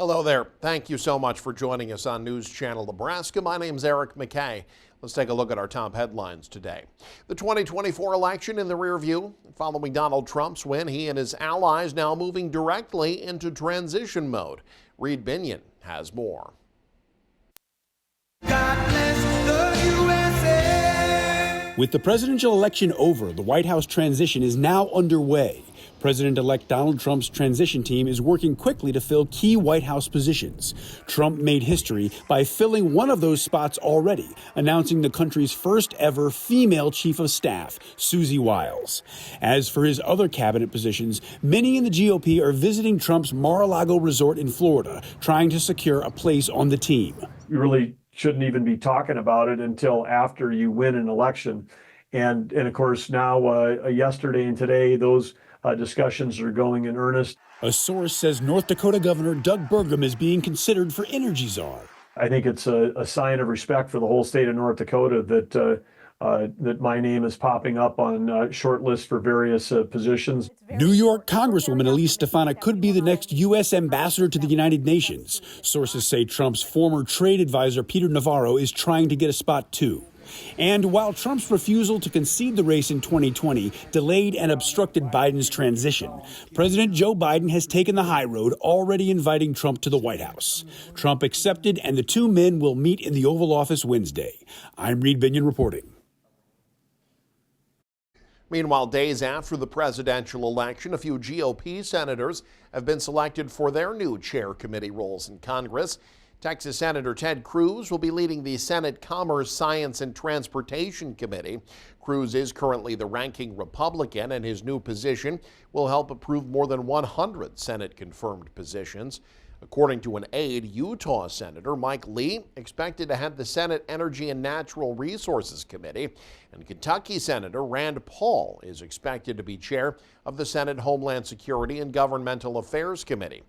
Hello there. Thank you so much for joining us on News Channel Nebraska. My name's Eric McKay. Let's take a look at our top headlines today. The 2024 election in the rear view. Following Donald Trump's win, he and his allies now moving directly into transition mode. Reed Binion has more. God bless the USA. With the presidential election over, the White House transition is now underway. President-elect Donald Trump's transition team is working quickly to fill key White House positions. Trump made history by filling one of those spots already, announcing the country's first ever female chief of staff, Susie Wiles. As for his other cabinet positions, many in the GOP are visiting Trump's Mar-a-Lago resort in Florida, trying to secure a place on the team. You really shouldn't even be talking about it until after you win an election. And of course, now yesterday and today, those discussions are going in earnest. A source says North Dakota Governor Doug Burgum is being considered for energy czar. I think it's a sign of respect for the whole state of North Dakota that my name is popping up on short lists for various positions. New York Congresswoman Elise Stefanik could be the next U.S. ambassador to the United Nations. Sources say Trump's former trade advisor Peter Navarro is trying to get a spot too. And while Trump's refusal to concede the race in 2020 delayed and obstructed Biden's transition, President Joe Biden has taken the high road, already inviting Trump to the White House. Trump accepted, and the two men will meet in the Oval Office Wednesday. I'm Reed Binion reporting. Meanwhile, days after the presidential election, a few GOP senators have been selected for their new chair committee roles in Congress. Texas Senator Ted Cruz will be leading the Senate Commerce, Science, and Transportation Committee. Cruz is currently the ranking Republican, and his new position will help approve more than 100 Senate-confirmed positions. According to an aide, Utah Senator Mike Lee expected to head the Senate Energy and Natural Resources Committee, and Kentucky Senator Rand Paul is expected to be chair of the Senate Homeland Security and Governmental Affairs Committee.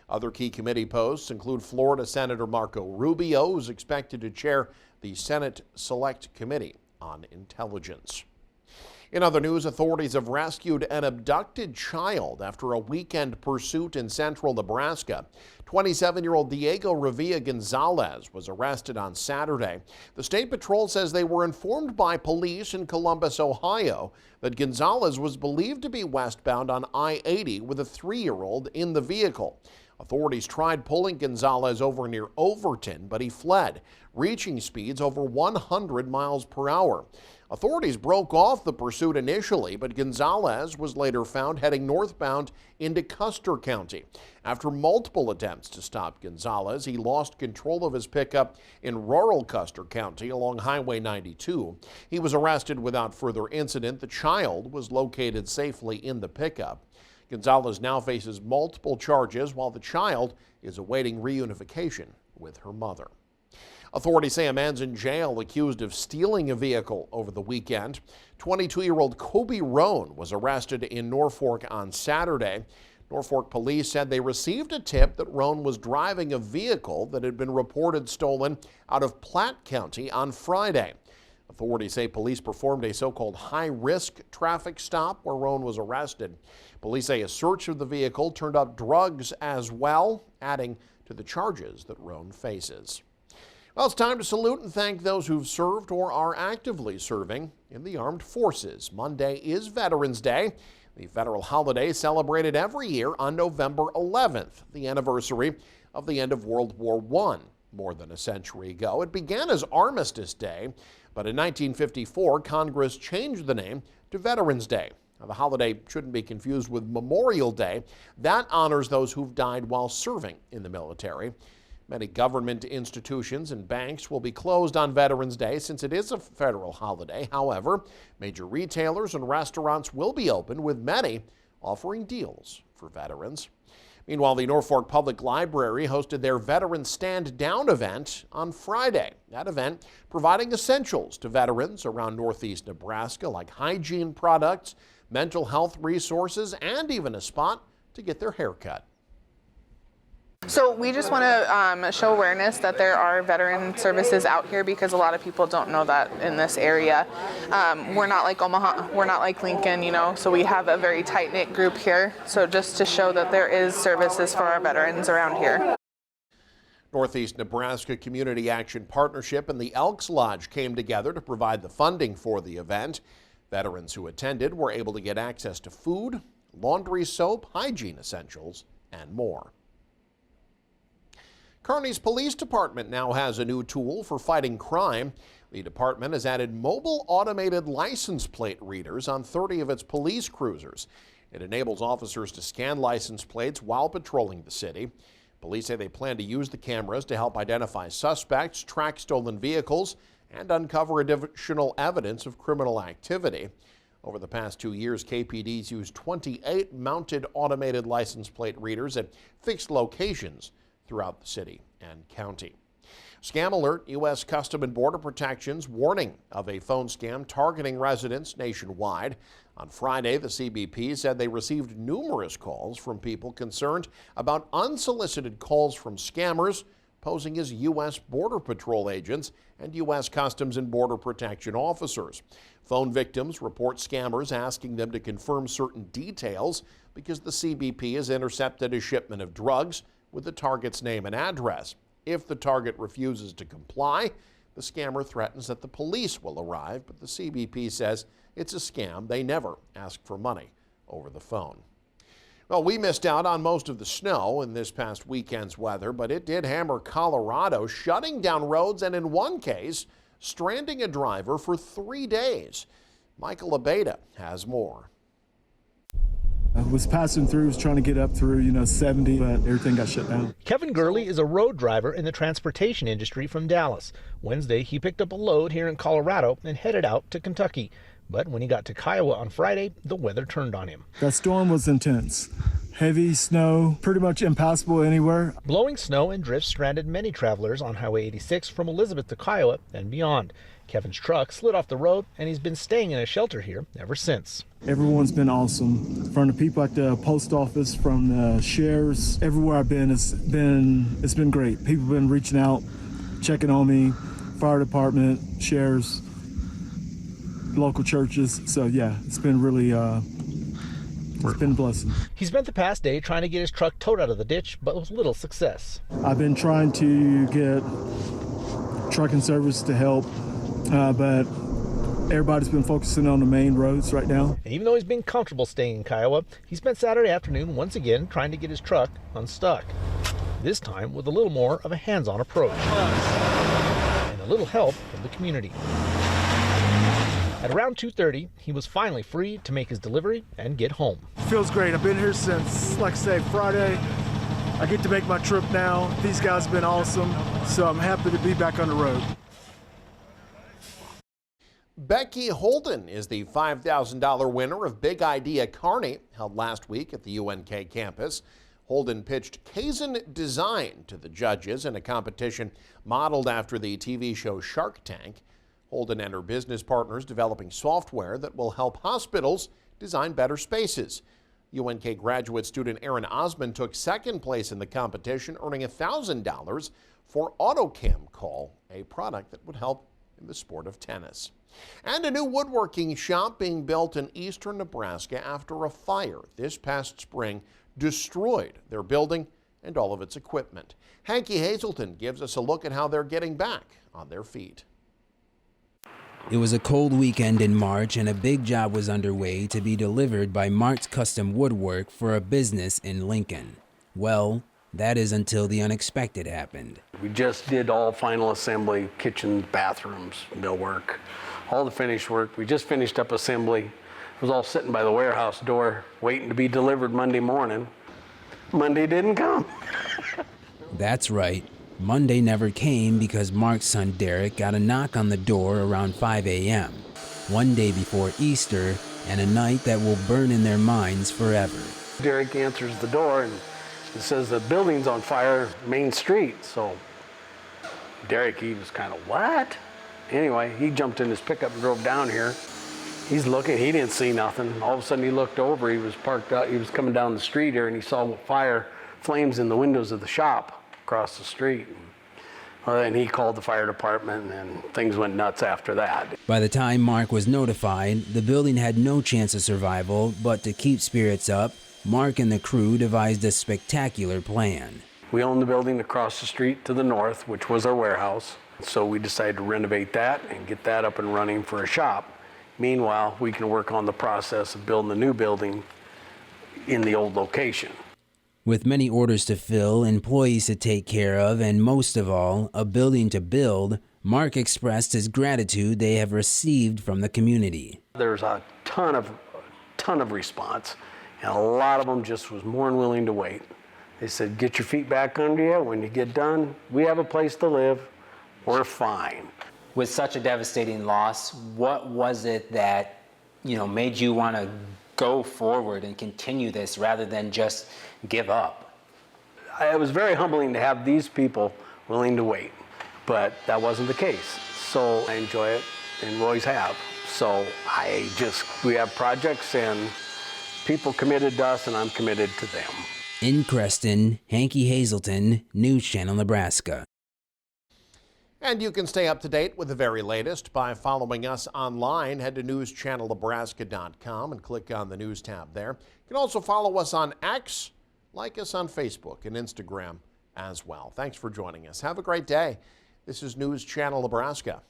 Other key committee posts include Florida Senator Marco Rubio, who's expected to chair the Senate Select Committee on Intelligence. In other news, authorities have rescued an abducted child after a weekend pursuit in central Nebraska. 27-year-old Diego Revilla Gonzalez was arrested on Saturday. The State Patrol says they were informed by police in Columbus, Ohio, that Gonzalez was believed to be westbound on I-80 with a 3-year-old in the vehicle. Authorities tried pulling Gonzalez over near Overton, but he fled, reaching speeds over 100 miles per hour. Authorities broke off the pursuit initially, but Gonzalez was later found heading northbound into Custer County. After multiple attempts to stop Gonzalez, he lost control of his pickup in rural Custer County along Highway 92. He was arrested without further incident. The child was located safely in the pickup. Gonzalez now faces multiple charges while the child is awaiting reunification with her mother. Authorities say a man's in jail accused of stealing a vehicle over the weekend. 22-year-old Kobe Roan was arrested in Norfolk on Saturday. Norfolk police said they received a tip that Roan was driving a vehicle that had been reported stolen out of Platte County on Friday. Authorities say police performed a so-called high-risk traffic stop where Roan was arrested. Police say a search of the vehicle turned up drugs as well, adding to the charges that Roan faces. Well, it's time to salute and thank those who've served or are actively serving in the armed forces. Monday is Veterans Day, the federal holiday celebrated every year on November 11th, the anniversary of the end of World War I. More than a century ago. It began as Armistice Day, but in 1954, Congress changed the name to Veterans Day. Now, the holiday shouldn't be confused with Memorial Day. That honors those who've died while serving in the military. Many government institutions and banks will be closed on Veterans Day since it is a federal holiday. However, major retailers and restaurants will be open, with many offering deals for veterans. Meanwhile, the Norfolk Public Library hosted their Veteran Stand Down event on Friday. That event providing essentials to veterans around northeast Nebraska like hygiene products, mental health resources, and even a spot to get their hair cut. So we just want to show awareness that there are veteran services out here, because a lot of people don't know that in this area. We're not like Omaha, we're not like Lincoln, so we have a very tight-knit group here. So just to show that there is services for our veterans around here. Northeast Nebraska Community Action Partnership and the Elks Lodge came together to provide the funding for the event. Veterans who attended were able to get access to food, laundry soap, hygiene essentials, and more. Kearney's police department now has a new tool for fighting crime. The department has added mobile automated license plate readers on 30 of its police cruisers. It enables officers to scan license plates while patrolling the city. Police say they plan to use the cameras to help identify suspects, track stolen vehicles, and uncover additional evidence of criminal activity. Over the past 2 years, KPD's used 28 mounted automated license plate readers at fixed locations throughout the city and county. Scam alert, U.S. Customs and Border Protection's warning of a phone scam targeting residents nationwide. On Friday, the CBP said they received numerous calls from people concerned about unsolicited calls from scammers posing as U.S. Border Patrol agents and U.S. Customs and Border Protection officers. Phone victims report scammers asking them to confirm certain details because the CBP has intercepted a shipment of drugs with the target's name and address. If the target refuses to comply, the scammer threatens that the police will arrive, but the CBP says it's a scam. They never ask for money over the phone. Well, we missed out on most of the snow in this past weekend's weather, but it did hammer Colorado, shutting down roads and in one case, stranding a driver for 3 days. Michael Abeda has more. I was passing through, was trying to get up through, 70, but everything got shut down. Kevin Gurley is a road driver in the transportation industry from Dallas. Wednesday, he picked up a load here in Colorado and headed out to Kentucky. But when he got to Kiowa on Friday, the weather turned on him. That storm was intense. Heavy snow, pretty much impassable anywhere. Blowing snow and drifts stranded many travelers on Highway 86 from Elizabeth to Kiowa and beyond. Kevin's truck slid off the road, and he's been staying in a shelter here ever since. Everyone's been awesome. From the people at the post office, from the shares, everywhere I've been, it's been great. People have been reaching out, checking on me, fire department, shares, local churches. So yeah, it's been really, it's been a blessing. He spent the past day trying to get his truck towed out of the ditch, but with little success. I've been trying to get trucking service to help, but everybody's been focusing on the main roads right now. And even though he's been comfortable staying in Kiowa, he spent Saturday afternoon once again trying to get his truck unstuck. This time with a little more of a hands-on approach and a little help from the community. At around 2:30, he was finally free to make his delivery and get home. Feels great. I've been here since, like I say, Friday. I get to make my trip now. These guys have been awesome, so I'm happy to be back on the road. Becky Holden is the $5,000 winner of Big Idea Kearney, held last week at the UNK campus. Holden pitched Kaizen design to the judges in a competition modeled after the TV show Shark Tank. Holden and her business partners developing software that will help hospitals design better spaces. UNK graduate student Aaron Osmond took second place in the competition, earning $1,000 for AutoCam Call, a product that would help in the sport of tennis. And a new woodworking shop being built in eastern Nebraska after a fire this past spring destroyed their building and all of its equipment. Hanky Hazelton gives us a look at how they're getting back on their feet. It was a cold weekend in March, and a big job was underway to be delivered by Mark's Custom Woodwork for a business in Lincoln. Well, that is until the unexpected happened. We just did all final assembly, kitchens, bathrooms, millwork, all the finished work. We just finished up assembly. It was all sitting by the warehouse door, waiting to be delivered Monday morning. Monday didn't come. That's right. Monday never came because Mark's son Derek got a knock on the door around 5 a.m., one day before Easter, and a night that will burn in their minds forever. Derek answers the door and it says the building's on fire, Main Street. So Derek, he was kind of, what? Anyway, he jumped in his pickup and drove down here. He's looking, he didn't see nothing. All of a sudden he looked over, he was parked out, he was coming down the street here and he saw fire flames in the windows of the shop across the street. And he called the fire department and things went nuts after that. By the time Mark was notified, the building had no chance of survival, but to keep spirits up, Mark and the crew devised a spectacular plan. We own the building across the street to the north, which was our warehouse. So we decided to renovate that and get that up and running for a shop. Meanwhile, we can work on the process of building the new building in the old location. With many orders to fill, employees to take care of, and most of all, a building to build, Mark expressed his gratitude they have received from the community. There's a ton of response, and a lot of them just was more than willing to wait. They said, get your feet back under you. When you get done, we have a place to live. We're fine. With such a devastating loss, what was it that, made you want to go forward and continue this rather than just give up? It was very humbling to have these people willing to wait, but that wasn't the case. So I enjoy it, and we always have. So we have projects and people committed to us, and I'm committed to them. In Creston, Hanky Hazelton, News Channel, Nebraska. And you can stay up to date with the very latest by following us online. Head to newschannelnebraska.com and click on the News tab there. You can also follow us on X, like us on Facebook and Instagram as well. Thanks for joining us. Have a great day. This is News Channel Nebraska.